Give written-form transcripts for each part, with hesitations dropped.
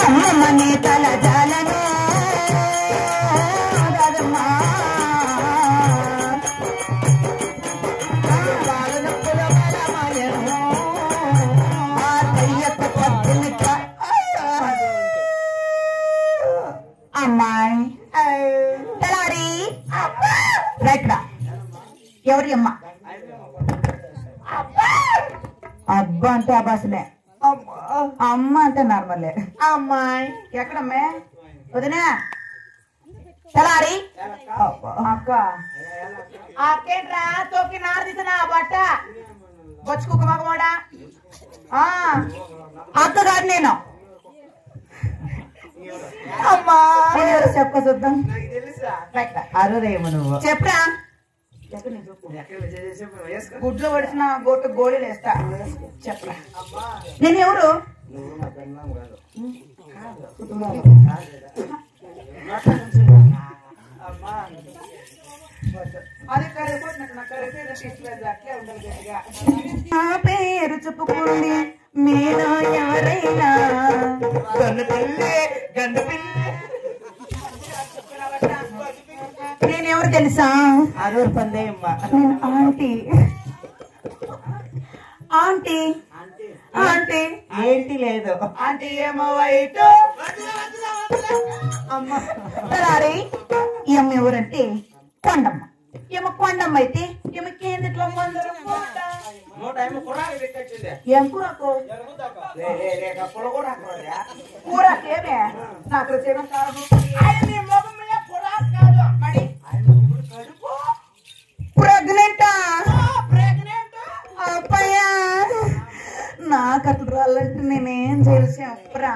అమ్మమ్మని తల జాలను అమ్మాయి తలారి రైట్రా ఎవరి అమ్మ అబ్బా అంటే అబ్బాసులే అమ్మ అంటే నార్మలే అమ్మాయి ఎక్కడమ్మే వదినా తలారి అక్క అక్కేంట్రా తోకి నారదీసిన బట్ట బొచ్చుకుక్క మగమాడా అక్క కాదు నేను అమ్మా చెప్ప చూద్దాం అరుదేమో నువ్వు చెప్పరా గుడ్లో పడిసిన గోటు గోళీలు వేస్తా చెప్పరా నేను ఎవరు నా పేరు చెప్పుకోండి మీరు ఎవరైనా నేనెవరు తెలుసా అరూరు పందేయమ్మ నేను ఆంటీ ఆంటీ ఆంటీ ఏంటి లేదు ఆంటీ ఏమో వైట్ అమ్మ సరే ఈ అమ్మ ఎవరంటే కొండమ్మ ఏమో కొండమ్మ అయితే ఏమకేందిట్లా ఏం కూరకు కూరకేమే నాకు ప్రెగ్నెంటా అప్పయ్యా నాకు అట్లా రాలంటే నేనేం చేయాలి చెప్పరా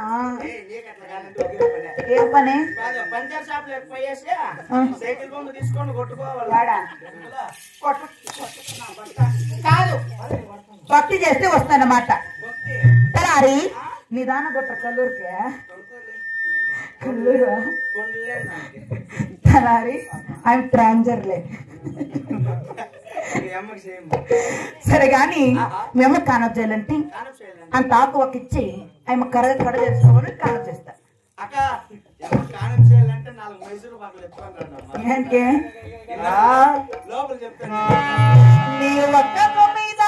ఏం పని కాదు భక్తి చేస్తే వస్తానమాట తలారి నిదాన కొట్ట కల్లూరుకే కల్లూరు తలారి ఐఎమ్ ట్రాన్జర్లే సరే గాని మేము కానప్ చేయాలంటే అంత ఆకు ఒక ఇచ్చి ఆయన కడ చేసుకోమని కానప్ చేస్తా ఏంటి నీ ఒక్క మీద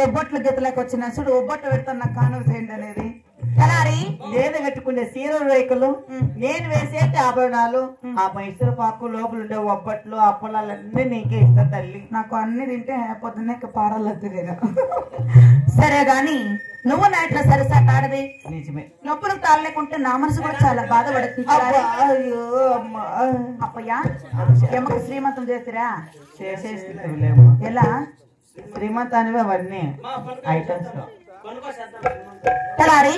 ఒబ్బట్లు గీతలకు వచ్చిన చూడు ఒబ్బట్లు పెడతాను నాకు కానుక చేయండి అనేది తలారి నేను కట్టుకునే సీరలు రేకులు నేను వేసేటి ఆభరణాలు ఆ మైసూరు పాకు లోపల ఉండే ఒబ్బట్లు అప్పలాలన్నీ నీకే ఇస్తా తల్లి నాకు అన్ని తింటే పొద్దున్నే పారాలద్దు నేను సరే గాని నువ్వు నా ఇట్లా సరసాట ఆడది నిజమే నొప్పులు తాళలేకుంటే నా మనసు కూడా చాలా బాధపడుతుంది అప్పయ్యా ఎమ్మకు శ్రీమంతం చేసిరా ఎలా శ్రీమంతానివి అవన్నీ ఐటమ్స్ తలారి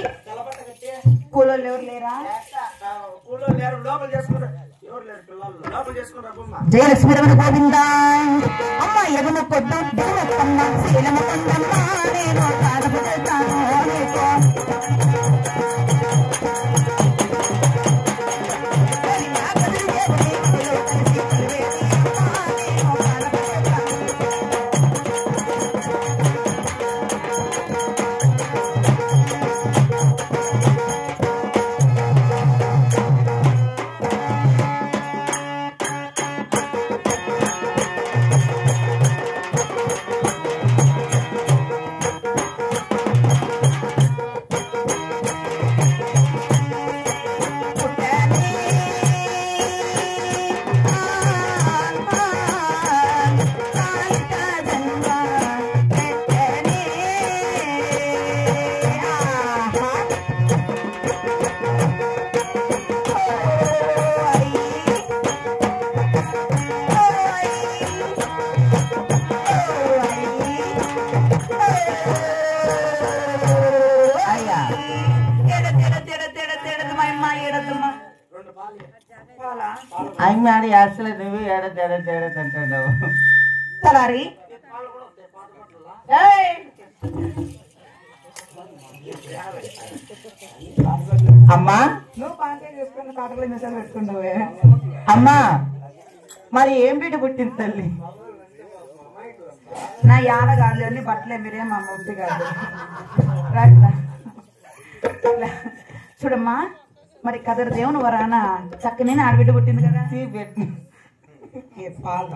కూలోళ్ళు ఎవరు లేరా జయలక్ష్మి రమణ గోవిందా అమ్మ ఎగుమ కొద్దు శీలమ కొండమ్మ నేను కాదపుతాను అమ్మ ఆడి అసలు నువ్వు ఏడంటున్నావు తలారి అమ్మా నువ్వు పాంకే చేసుకుని కాటలు మిసాలు పెట్టుకుంటావే అమ్మా మరి ఏం బిడ్డ పుట్టింది తల్లి నా యాన కాదు అన్ని బట్టలే మీరేం మా ముద్దు కాదు చూడమ్మా మరి కదరు దేవుని వరాన చక్కనే ఆడబిడ్డ పుట్టింది కదా పెట్టి పాలు